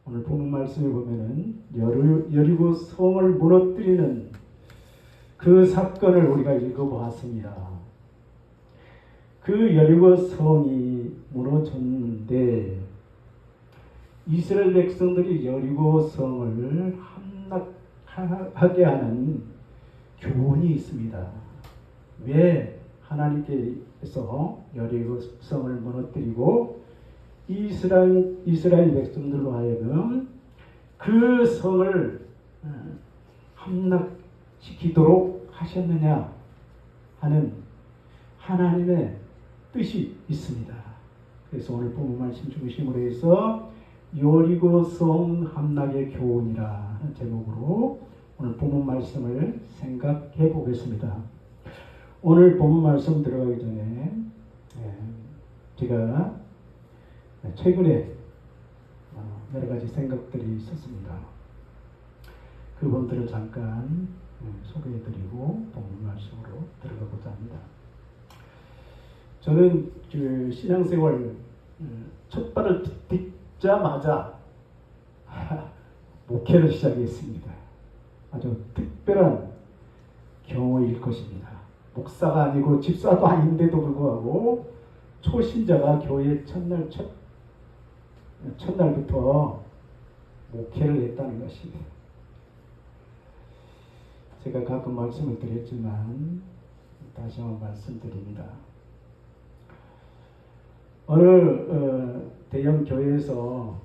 오늘 본문 말씀에 보면은 여리고 성을 무너뜨리는 그 사건을 우리가 읽어보았습니다. 그 여리고 성이 무너졌는데 이스라엘 백성들이 여리고 성을 함락하게 하는 교훈이 있습니다. 왜 하나님께서 여리고 성을 무너뜨리고 이스라엘 백성들로 하여금 그 성을 함락시키도록 하셨느냐 하는 하나님의 뜻이 있습니다. 그래서 오늘 본문 말씀 중심으로 해서 여리고 성 함락의 교훈이라 하는 제목으로 오늘 본문 말씀을 생각해 보겠습니다. 오늘 본문 말씀 들어가기 전에 제가 최근에 여러 가지 생각들이 있었습니다. 그분들을 잠깐 소개해드리고 본문 말씀으로 들어가고자 합니다. 저는 그 신앙생활 첫 발을 딛자마자 목회를 시작했습니다. 아주 특별한 경우일 것입니다. 목사가 아니고 집사도 아닌데도 불구하고 초신자가 교회 첫날부터 목회를 했다는 것입니다. 제가 가끔 말씀을 드렸지만 다시 한번 말씀드립니다. 어느 대형 교회에서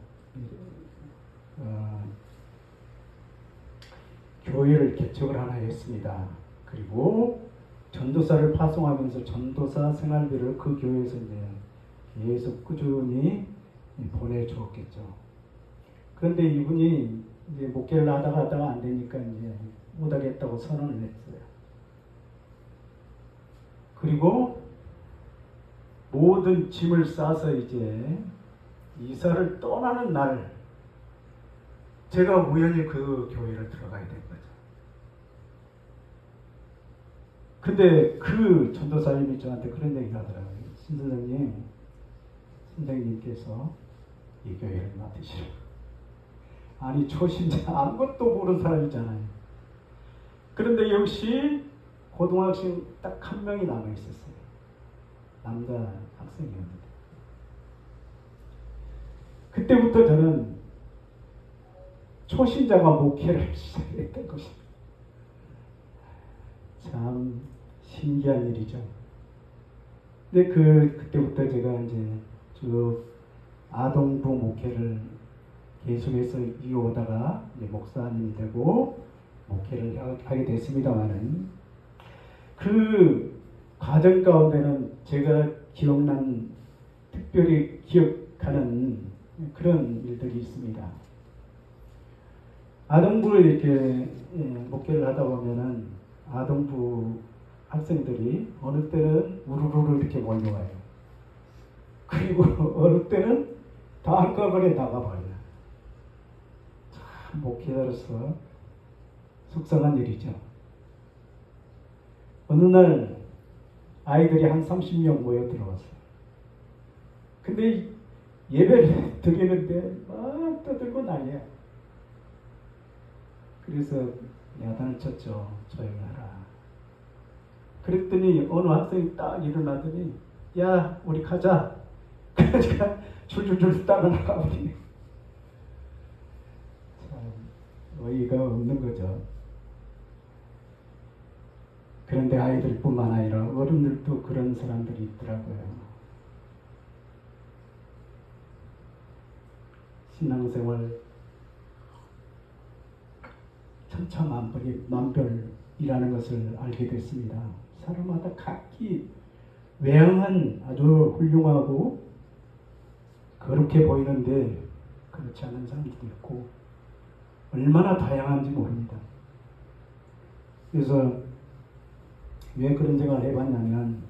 교회를 개척을 하나 했습니다. 그리고 전도사를 파송하면서 전도사 생활비를 그 교회에서 이제 계속 꾸준히 보내주었겠죠. 그런데 이분이 이제 목회를 하다가 안 되니까 이제 못하겠다고 선언을 했어요. 그리고 모든 짐을 싸서 이제 이사를 떠나는 날, 제가 우연히 그 교회를 들어가야 된 거죠. 근데 그 전도사님이 저한테 그런 얘기를 하더라고요. 선생님께서 이 교회를 맡으시라고. 아니, 초신자 아무것도 모르는 사람이잖아요. 그런데 역시 고등학생 딱 한 명이 남아 있었어요. 남자 학생이었는데. 그때부터 저는 초신자가 목회를 시작했던 것입니다. 참 신기한 일이죠. 근데 그때부터 제가 이제 쭉 아동부 목회를 계속해서 이어오다가 이제 목사님이 되고 목회를 하게 됐습니다만은 그 과정 가운데는 제가 특별히 기억하는 그런 일들이 있습니다. 아동부를 이렇게 목회를 하다 보면은 아동부 학생들이 어느 때는 우르르 이렇게 몰려와요. 그리고 어느 때는 다 한꺼번에 나가버려요. 참 목회자로서 속상한 일이죠. 어느 날 아이들이 한 30명 모여 들어왔어요. 근데 예배를 드리는데 막 떠들고 난리야. 그래서 야단을 쳤죠. 조용히 하라. 그랬더니 어느 학생이 딱 일어나더니 야, 우리 가자. 그러니까 줄줄줄 따라나가 버리네. 참 어이가 없는 거죠. 그런데 아이들뿐만 아니라 어른들도 그런 사람들이 있더라고요. 신앙생활 천차만별이라는 것을 알게 됐습니다. 사람마다 각기 외형은 아주 훌륭하고 거룩해 보이는데 그렇지 않은 사람들도 있고 얼마나 다양한지 모릅니다. 그래서 왜 그런 생각을 해봤냐면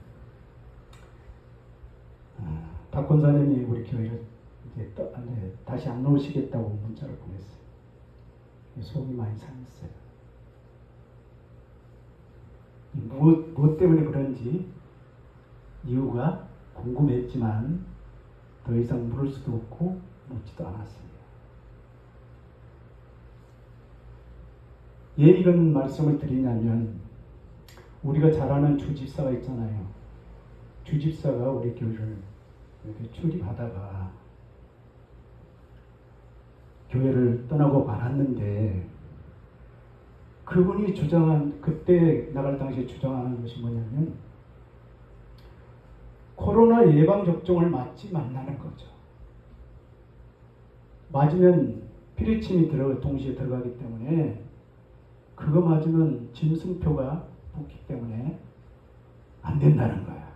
박 권사님이 우리 교회를 이제 다시 안 오시겠다고 문자를 보냈어요. 속이 많이 상했어요. 무엇 때문에 그런지 이유가 궁금했지만 더 이상 물을 수도 없고 묻지도 않았습니다. 왜 이런 말씀을 드리냐면 우리가 잘 아는 주집사가 있잖아요. 주집사가 우리 교회를 이렇게 출입하다가 교회를 떠나고 말았는데 그분이 주장한 그때 나갈 당시에 주장하는 것이 뭐냐면 코로나 예방 접종을 맞지 말라는 거죠. 맞으면 피뢰침이 동시에 들어가기 때문에 그거 맞으면 짐승표가 붙기 때문에 안 된다는 거야.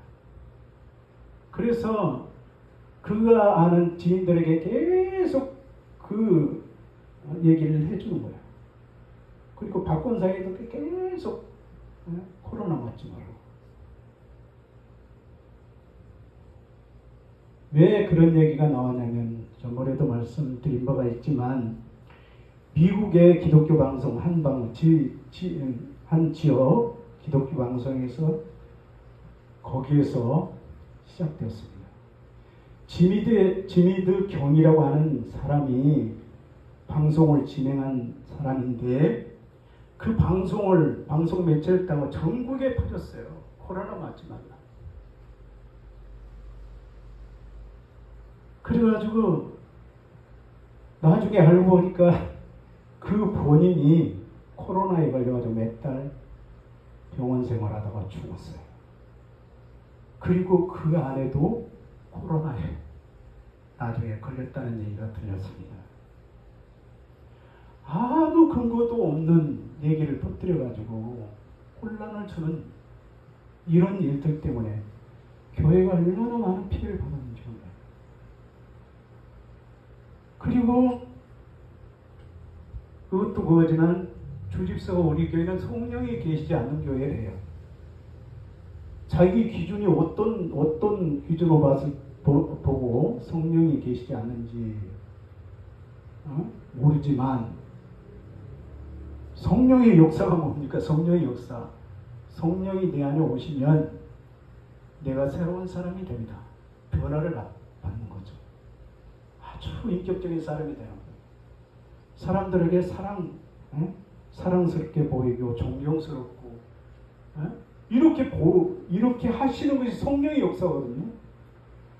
그래서 그가 아는 지인들에게 계속 그 얘기를 해주는 거야. 그리고 박권사에도 계속 코로나 맞지 말고. 왜 그런 얘기가 나왔냐면 저번에도 말씀드린 바가 있지만 미국의 기독교 방송 한 지역 기독교 방송에서 거기에서 시작되었습니다. 지미드 경이라고 하는 사람이 방송을 진행한 사람인데 그 방송 매체를 따고 전국에 퍼졌어요. 코로나 맞지 말라. 그래가지고 나중에 알고 보니까 그 본인이 코로나에 걸려가지고 몇 달 병원 생활하다가 죽었어요. 그리고 그 아내도 코로나에 나중에 걸렸다는 얘기가 들렸습니다. 아무 근거도 없는 얘기를 퍼뜨려가지고 혼란을 주는 이런 일들 때문에 교회가 얼마나 많은 피해를 받았는지 몰라요. 그리고 그것도 그거지만 주집사가 우리 교회는 성령이 계시지 않는 교회래요. 자기 기준이 어떤 기준으로 보고 성령이 계시지 않는지 모르지만 성령의 역사가 뭡니까? 성령의 역사. 성령이 내 안에 오시면 내가 새로운 사람이 됩니다. 변화를 받는 거죠. 아주 인격적인 사람이 되는 거예요. 사람들에게 사랑스럽게 보이고 존경스럽고 이렇게 하시는 것이 성령의 역사거든요.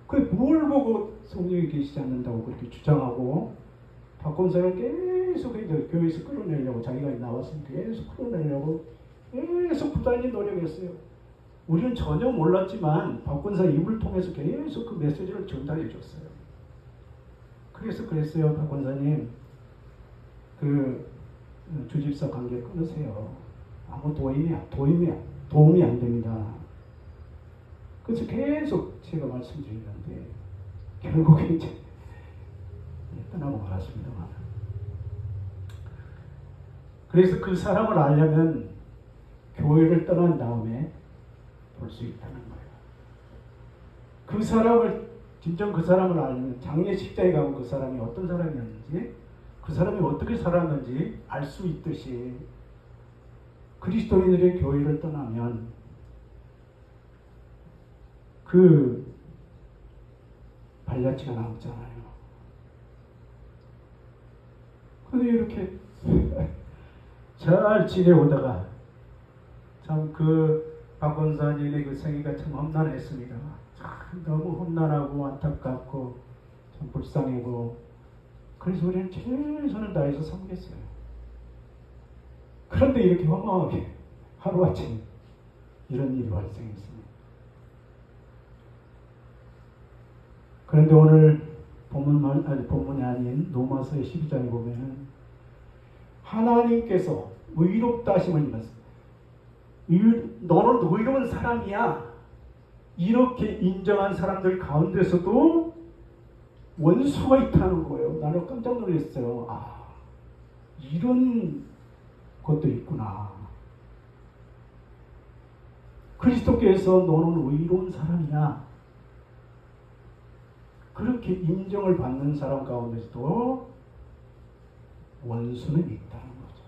그게 뭘 보고 성령이 계시지 않는다고 그렇게 주장하고 박권사를 계속 교회에서 끌어내려고 자기가 나왔으니까 계속 끌어내려고 계속 부단히 노력했어요. 우리는 전혀 몰랐지만 박권사 입을 통해서 계속 그 메시지를 전달해 줬어요. 그래서 그랬어요. 박권사님 그 주집사 관계 끊으세요. 아무 도움이 안 됩니다. 그래서 계속 제가 말씀드리는데 결국에 이제 떠나고 말았습니다만. 그래서 그 사람을 알려면 교회를 떠난 다음에 볼 수 있다는 거예요. 진정 그 사람을 알려면 장례식장에 가면 그 사람이 어떤 사람이었는지 그 사람이 어떻게 살았는지 알 수 있듯이 그리스도인들의 교회를 떠나면 그 발자취가 남잖아요. 근데 이렇게 잘 지내오다가 참 그 박원사님의 그 생애가 참 험난했습니다. 참 너무 험난하고 안타깝고 참 불쌍하고 그래서 우리는 최선을 다해서 섬겼어요. 그런데 이렇게 허망하게 하루아침 이런 일이 발생했습니다. 그런데 오늘 본문이 아닌 로마서의 12장에 보면은 하나님께서 의롭다 하심을 입었습니다. 너는 의로운 사람이야. 이렇게 인정한 사람들 가운데서도 원수가 있다는 거예요. 나는 깜짝 놀랐어요. 이런 것도 있구나. 그리스도께서 너는 의로운 사람이야. 그렇게 인정을 받는 사람 가운데서도 원수는 있다는 거죠.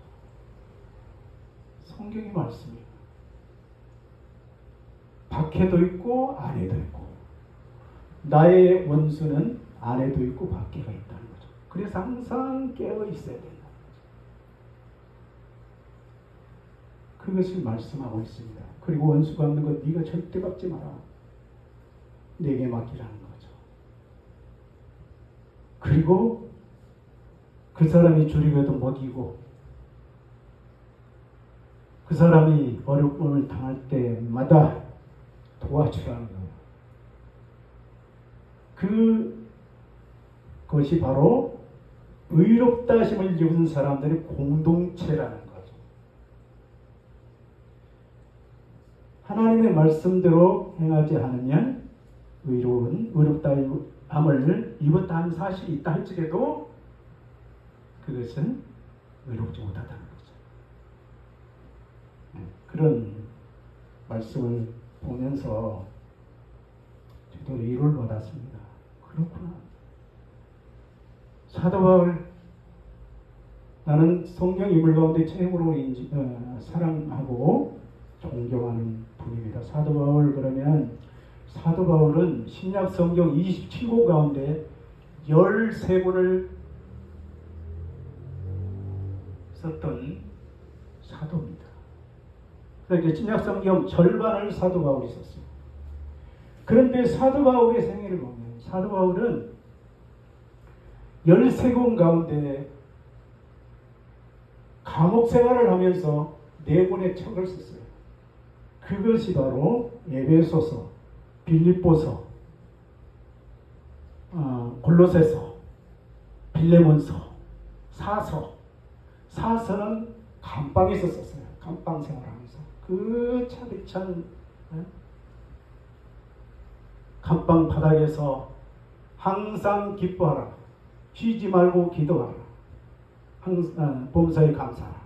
성경의 말씀이에요. 밖에도 있고 안에도 있고 나의 원수는 안에도 있고 밖에가 있다는 거죠. 그래서 항상 깨어 있어야 된다. 그것을 말씀하고 있습니다. 그리고 원수 갚는 것 네가 절대 갚지 마라. 내게 맡기라는 거죠. 그리고 그 사람이 줄이고도 먹이고 그 사람이 어려움을 당할 때마다 도와주라는 거예요. 그것이 바로 의롭다 하심을 입은 사람들의 공동체라는 거죠. 하나님의 말씀대로 행하지 않으면 의롭다 함을 입었다 하는 사실이 있다 할지라도 그것은 의롭지 못하다는 거죠. 그런 말씀을 보면서 저도 위로를 받았습니다. 그렇구나. 사도 바울, 나는 성경 인물 가운데 최고로 사랑하고 존경하는 분입니다. 사도 바울, 그러면 사도 바울은 신약 성경 27권 가운데 13권을 썼던 사도입니다. 그러니까 신약 성경 절반을 사도 바울이 썼어요. 그런데 사도 바울의 생애를 보면 사도 바울은 13권 가운데 감옥 생활을 하면서 4권의 책을 썼어요. 그것이 바로 에베소서, 빌립보서, 골로새서, 빌레몬서, 사서는 감방에서 썼어요. 감방 생활하면서 그 차디찬 감방 바닥에서 항상 기뻐하라, 쉬지 말고 기도하라, 범사에 감사하라.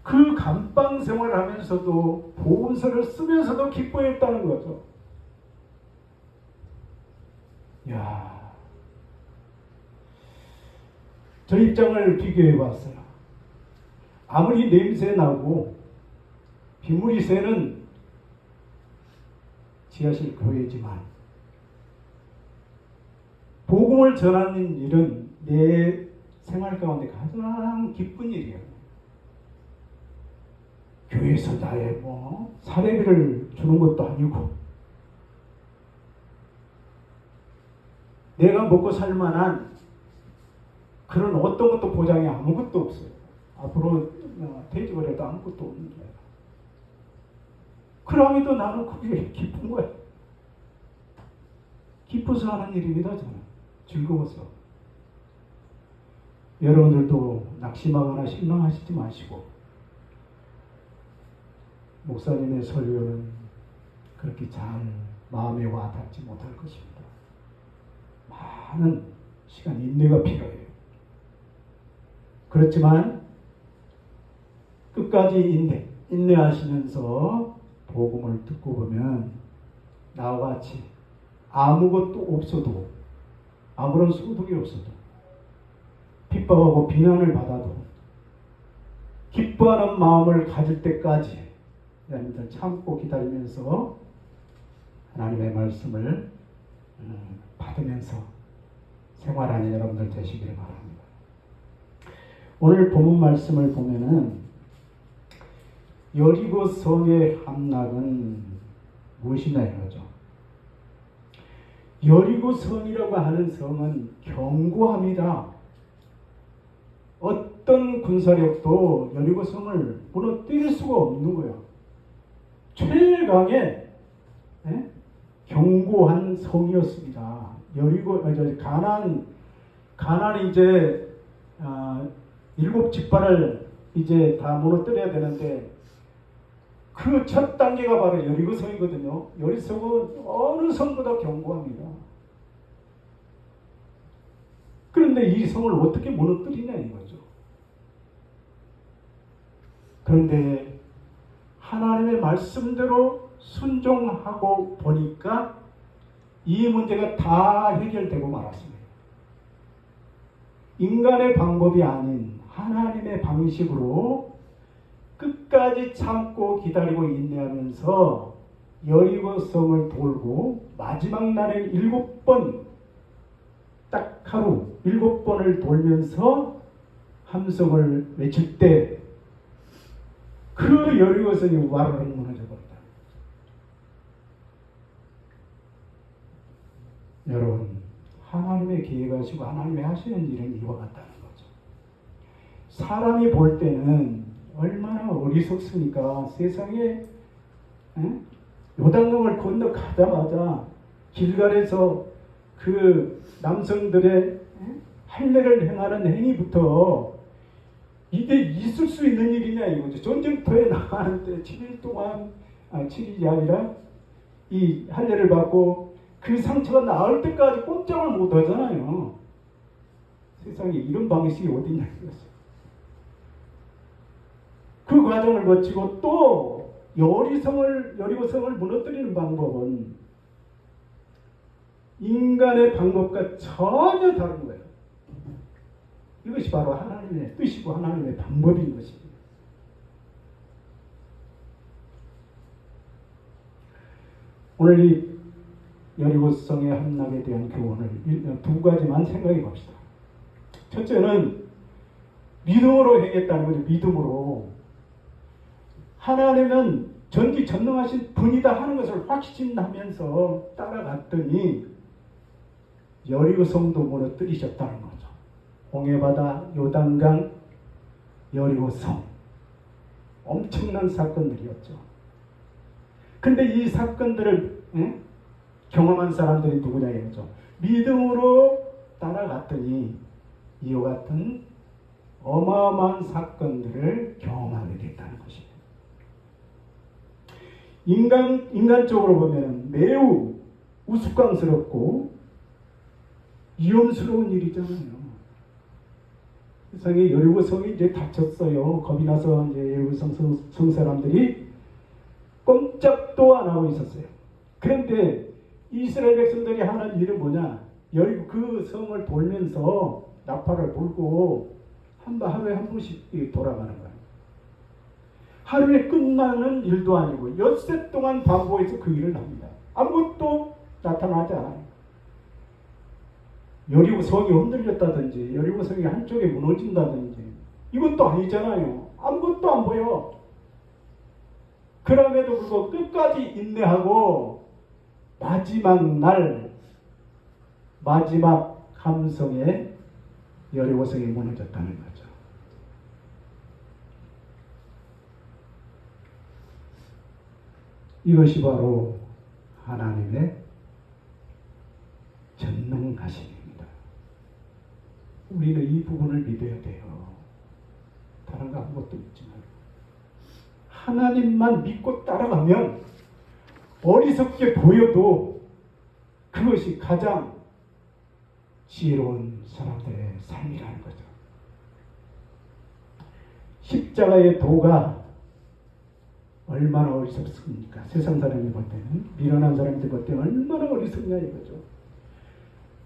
그 감방 생활을 하면서도 보험서를 쓰면서도 기뻐했다는 거죠. 야, 저 입장을 비교해 봤어요. 아무리 냄새 나고 빗물이 새는 지하실 교회지만 복음을 전하는 일은 내 생활 가운데 가장 기쁜 일이에요. 교회에서 나의 사례비를 주는 것도 아니고 내가 먹고 살만한 그런 어떤 것도 보장이 아무것도 없어요. 앞으로 퇴직을 해도 아무것도 없는 거예요. 그럼에도 나는 그게 기쁜 거예요. 기뻐서 하는 일입니다. 저는 즐거워서. 여러분들도 낙심하거나 실망하시지 마시고 목사님의 설교는 그렇게 잘 마음에 와닿지 못할 것입니다. 많은 시간, 인내가 필요해요. 그렇지만 끝까지 인내하시면서 복음을 듣고 보면 나와 같이 아무것도 없어도, 아무런 소득이 없어도, 핍박하고 비난을 받아도 기뻐하는 마음을 가질 때까지 여러분들 참고 기다리면서 하나님의 말씀을 받으면서 생활하는 여러분들 되시기를 바랍니다. 오늘 본문 말씀을 보면은 여리고 성의 함락은 무엇이냐 이거죠. 여리고 성이라고 하는 성은 견고합니다. 어떤 군사력도 여리고 성을 무너뜨릴 수가 없는 거예요. 최강의 견고한 성이었습니다. 여리고 가나안이 이제 7지파를 이제 다 무너뜨려야 되는데 그 첫 단계가 바로 여리고 성이거든요. 여리고 성은 어느 성보다 견고합니다. 그런데 이 성을 어떻게 무너뜨리냐 이거죠. 그런데 하나님의 말씀대로 순종하고 보니까 이 문제가 다 해결되고 말았습니다. 인간의 방법이 아닌 하나님의 방식으로 끝까지 참고 기다리고 인내하면서 여리고 성을 돌고 마지막 날에 7번, 딱 하루 7번을 돌면서 함성을 외칠 때 그 여리고성이 와르르 무너져 버렸다. 여러분, 하나님의 계획하시고 하나님의 하시는 일은 이와 같다는 거죠. 사람이 볼 때는 얼마나 어리석습니까? 세상에 요단강을 건너가자마자 길갈에서 그 남성들의 할례를 행하는 행위부터 이게 있을 수 있는 일이냐 이거죠. 전쟁터에 나가는데 7일 동안 7일이 아니라 이 할례를 받고 그 상처가 나을 때까지 꼼짝을 못 하잖아요. 세상에 이런 방식이 어디냐 이거죠. 그 과정을 거치고 또 여리고성을 무너뜨리는 방법은 인간의 방법과 전혀 다른 거예요. 이것이 바로 하나님의 뜻이고 하나님의 방법인 것입니다. 오늘 이 여리고성의 함락에 대한 교훈을 두 가지만 생각해 봅시다. 첫째는 믿음으로 행했다는 거죠. 믿음으로. 하나님은 전지전능하신 분이다 하는 것을 확신하면서 따라갔더니 여리고성도 무너뜨리셨다는 거죠. 홍해바다, 요단강, 여리고성. 엄청난 사건들이었죠. 근데 이 사건들을 경험한 사람들이 누구냐 이거죠. 믿음으로 따라갔더니 이와 같은 어마어마한 사건들을 경험하게 됐다는 것입니다. 인간적으로 보면 매우 우스꽝스럽고 위험스러운 일이잖아요. 세상에 여리고성이 이제 닫혔어요. 겁이 나서 이제 여리고성 성 사람들이 꼼짝도 안 하고 있었어요. 그런데 이스라엘 백성들이 하는 일은 뭐냐? 여리고 그 성을 돌면서 나팔을 불고 하루에 한 번씩 돌아가는 거예요. 하루에 끝나는 일도 아니고 엿새 동안 반복해서 그 일을 합니다. 아무것도 나타나지 않아요. 여리고성이 흔들렸다든지 여리고성이 한쪽에 무너진다든지 이것도 아니잖아요. 아무것도 안 보여. 그럼에도 불구하고 끝까지 인내하고 마지막 날 마지막 함성에 여리고성이 무너졌다는 거죠. 이것이 바로 하나님의 전능하심입니다. 우리는 이 부분을 믿어야 돼요. 다른 거 아무것도 믿지 말고 하나님만 믿고 따라가면 어리석게 보여도 그것이 가장 지혜로운 사람들의 삶이라는 거죠. 십자가의 도가 얼마나 어리석습니까? 세상 사람이 볼 때는, 미련한 사람들 볼 때는 얼마나 어리석냐 이거죠.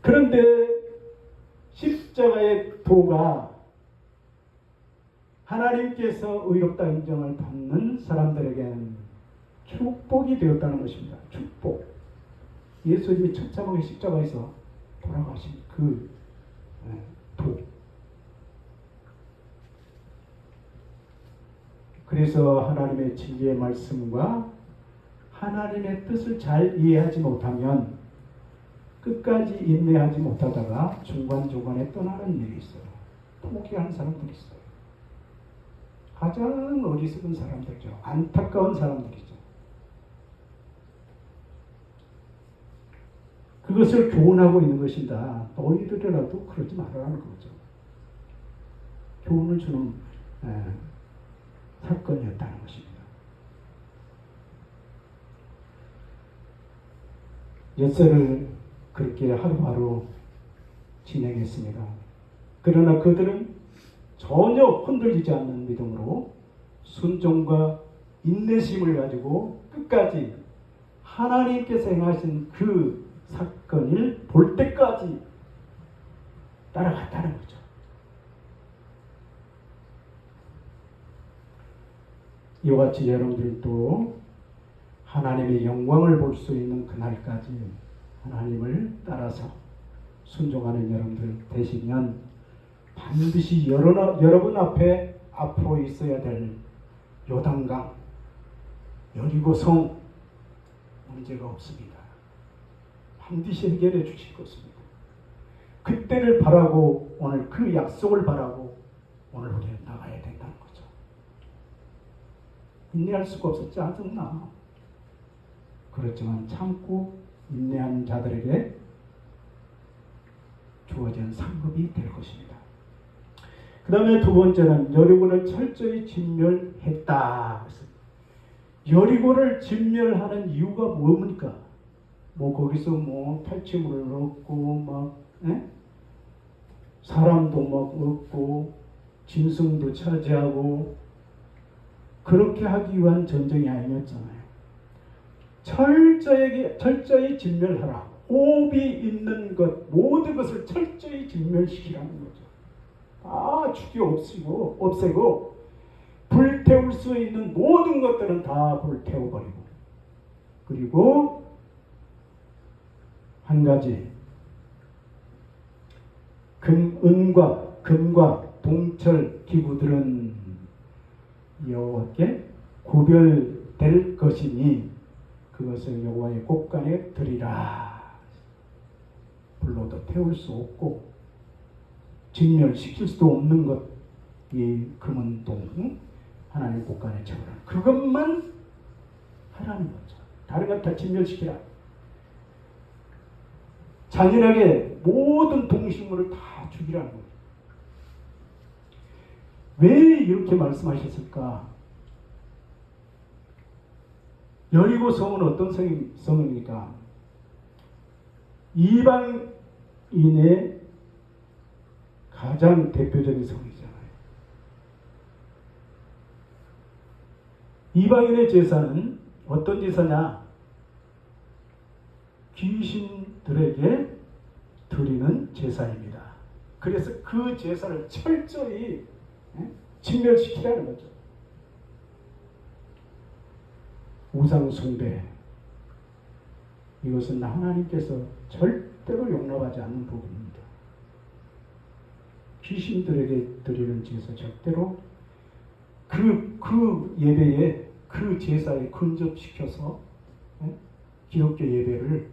그런데 십자가의 도가 하나님께서 의롭다 인정을 받는 사람들에게는 축복이 되었다는 것입니다. 축복. 예수님이 천차만의 십자가에서 돌아가신 그 도. 그래서 하나님의 진리의 말씀과 하나님의 뜻을 잘 이해하지 못하면 끝까지 인내하지 못하다가 중간중간에 떠나는 일이 있어요. 포기하는 사람들이 있어요. 가장 어리석은 사람들이죠. 안타까운 사람들이죠. 그것을 교훈하고 있는 것이다. 너희들이라도 그러지 말라는 거죠. 교훈을 주는 사건이었다는 것입니다. 엿새를 그렇게 하루하루 진행했습니다. 그러나 그들은 전혀 흔들리지 않는 믿음으로 순종과 인내심을 가지고 끝까지 하나님께서 행하신 그 사건을 볼 때까지 따라갔다는 거죠. 이와 같이 여러분들도 하나님의 영광을 볼 수 있는 그날까지 하나님을 따라서 순종하는 여러분들 되시면 반드시 여러분 앞에 앞으로 있어야 될 요단강, 여리고성 문제가 없습니다. 반드시 해결해 주실 것입니다. 그때를 바라고 오늘 그 약속을 바라고 오늘 우리는 나가야 된다는 거죠. 인내할 수가 없어 짜증나. 그렇지만 참고 인내한 자들에게 주어진 상급이 될 것입니다. 그 다음에 두 번째는 여리고를 철저히 진멸했다. 여리고를 진멸하는 이유가 뭡니까? 거기서 탈취물을 얻고 사람도 얻고 짐승도 차지하고 그렇게 하기 위한 전쟁이 아니었잖아요. 철저히 진멸하라. 호흡이 있는 것 모든 것을 철저히 진멸시키라는 거죠. 다 죽여 없애고 불태울 수 있는 모든 것들은 다 불태워버리고, 그리고 한 가지 금과 동철 기구들은 여호와께 구별될 것이니 그것을 여호와의 곳간에 드리라. 불로도 태울 수 없고 진멸시킬 수도 없는 것, 이 금은 동 하나님 곳간에 채우라. 그것만 하라는 거죠. 다른 것 다 진멸시키라. 잔인하게 모든 동식물을 다 죽이라는 거죠. 왜 이렇게 말씀하셨을까? 여리고 성은 어떤 성입니까? 이방인의 가장 대표적인 성이잖아요. 이방인의 제사는 어떤 제사냐? 귀신들에게 드리는 제사입니다. 그래서 그 제사를 철저히 진멸시키라는 거죠. 우상 숭배, 이것은 하나님께서 절대로 용납하지 않는 부분입니다. 귀신들에게 드리는 제사 절대로 그 예배에 그 제사에 근접시켜서 기독교 예배를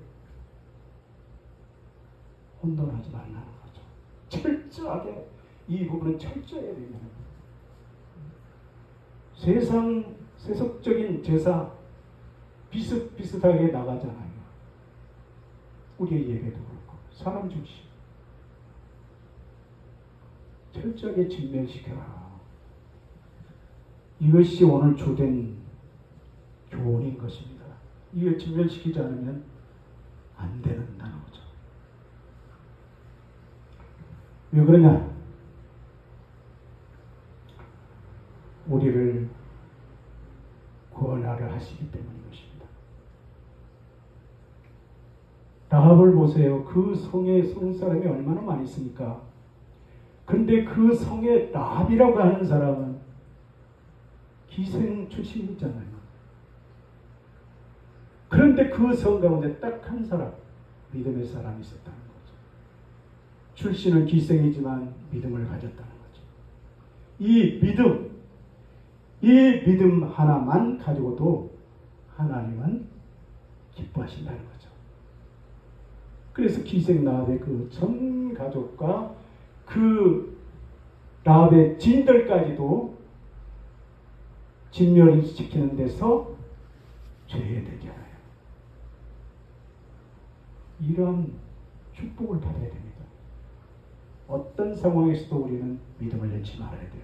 혼돈하지 말라는 거죠. 철저하게 이 부분은 철저해야 됩니다. 세속적인 제사 비슷비슷하게 나가잖아요. 우리의 예배도 그렇고 사람 중심 철저하게 진멸시켜라. 이것이 오늘 주된 교훈인 것입니다. 이걸 진멸시키지 않으면 안 된다는 거죠. 왜 그러냐? 우리를 구원하려 하시기 때문인 것입니다. 라합을 보세요. 그 성에 성 사람이 얼마나 많이 있습니까? 근데 그 성에 라합이라고 하는 사람은 기생 출신이잖아요. 그런데 그 성 가운데 딱 한 사람, 믿음의 사람이 있었다는 거죠. 출신은 기생이지만 믿음을 가졌다는 거죠. 이 믿음 하나만 가지고도 하나님은 기뻐하신다는 거죠. 그래서 기생 라합의 그 전 가족과 그 라합의 진들까지도 진멸시키는 데서 죄되게 하나요. 이러한 축복을 받아야 됩니다. 어떤 상황에서도 우리는 믿음을 잃지 말아야 돼요.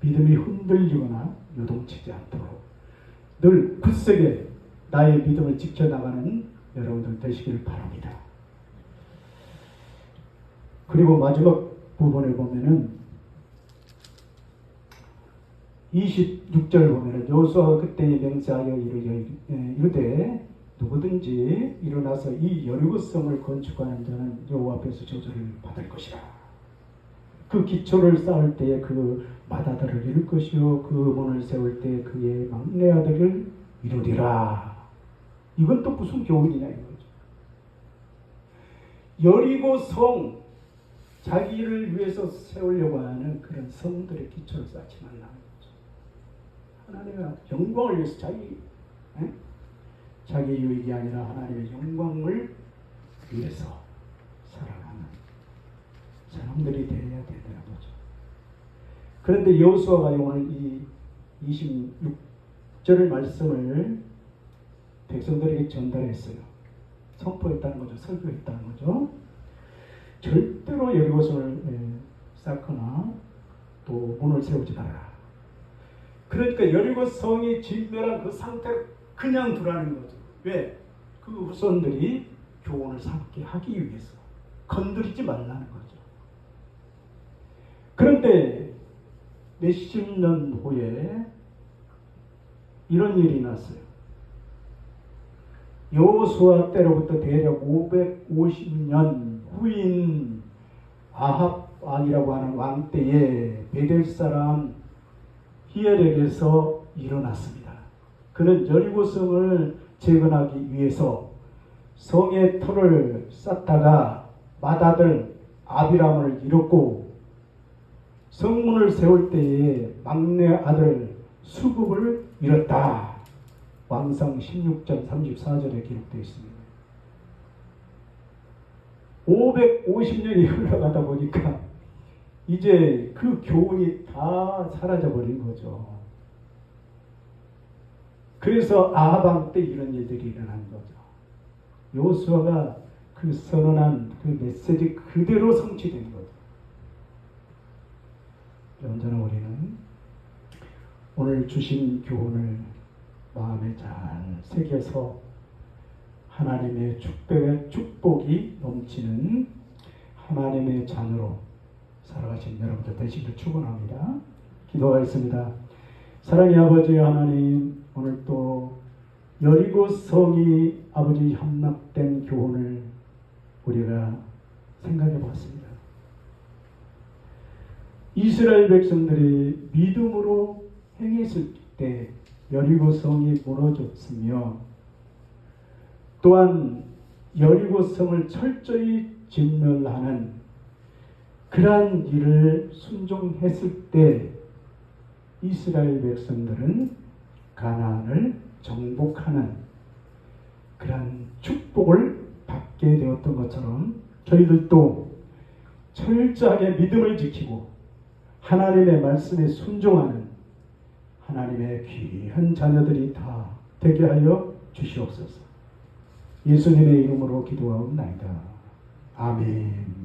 믿음이 흔들리거나 요동치지 않도록 늘 굳세게 나의 믿음을 지켜나가는 여러분들 되시기를 바랍니다. 그리고 마지막 부분에 보면은 26절 보면은 여호수아가 그때에 맹세하여 이르되 누구든지 일어나서 이 여리고성을 건축하는 자는 여호와 앞에서 저주를 받을 것이라. 그 기초를 쌓을 때에 그 맏아들을 이룰 것이요 그 문을 세울 때 그의 막내 아들을 이루리라. 이건 또 무슨 교훈이냐 이거죠. 여리고성, 자기를 위해서 세우려고 하는 그런 성들의 기초를 쌓지 말라는 거죠. 하나님의 영광을 위해서 자기 유익이 아니라 하나님의 영광을 위해서 살아가는 사람들이 되어야 되더라 보죠. 그런데 여호수아가 오늘 이 26절 말씀을 백성들에게 전달했어요. 선포했다는 거죠. 설교했다는 거죠. 절대로 여리고성을 쌓거나 또 문을 세우지 말아라. 그러니까 여리고성이 진멸한 그 상태를 그냥 두라는 거죠. 왜? 그 후손들이 교훈을 삼게 하기 위해서 건드리지 말라는 거죠. 그런데 몇십 년 후에 이런 일이 났어요. 여호수아 때로부터 대략 550년 후인 아합 왕이라고 하는 왕 때에 베델 사람 히엘에게서 일어났습니다. 그는 여리고성을 재건하기 위해서 성의 터를 쌓다가 맏아들 아비람을 잃었고 성문을 세울 때에 막내 아들 수급을 잃었다. 왕상 16장 34절에 기록되어 있습니다. 550년이 흘러가다 보니까 이제 그 교훈이 다 사라져버린 거죠. 그래서 아합 왕 때 이런 일들이 일어난 거죠. 여호수아가 그 선언한 그 메시지 그대로 성취된 거죠. 언제나 우리는 오늘 주신 교훈을 마음에 잘 새겨서 하나님의 축복이 넘치는 하나님의 자녀로 살아가신 여러분들 되시기를 축원합니다. 기도하겠습니다. 사랑의 아버지 하나님, 오늘 또 여리고성이 아버지 함락된 교훈을 우리가 생각해 보았습니다. 이스라엘 백성들이 믿음으로 행했을 때 여리고성이 무너졌으며 또한 여리고성을 철저히 진멸하는 그러한 일을 순종했을 때 이스라엘 백성들은 가나안을 정복하는 그러한 축복을 받게 되었던 것처럼 저희들도 철저하게 믿음을 지키고 하나님의 말씀에 순종하는 하나님의 귀한 자녀들이 다 되게 하여 주시옵소서. 예수님의 이름으로 기도하옵나이다. 아멘.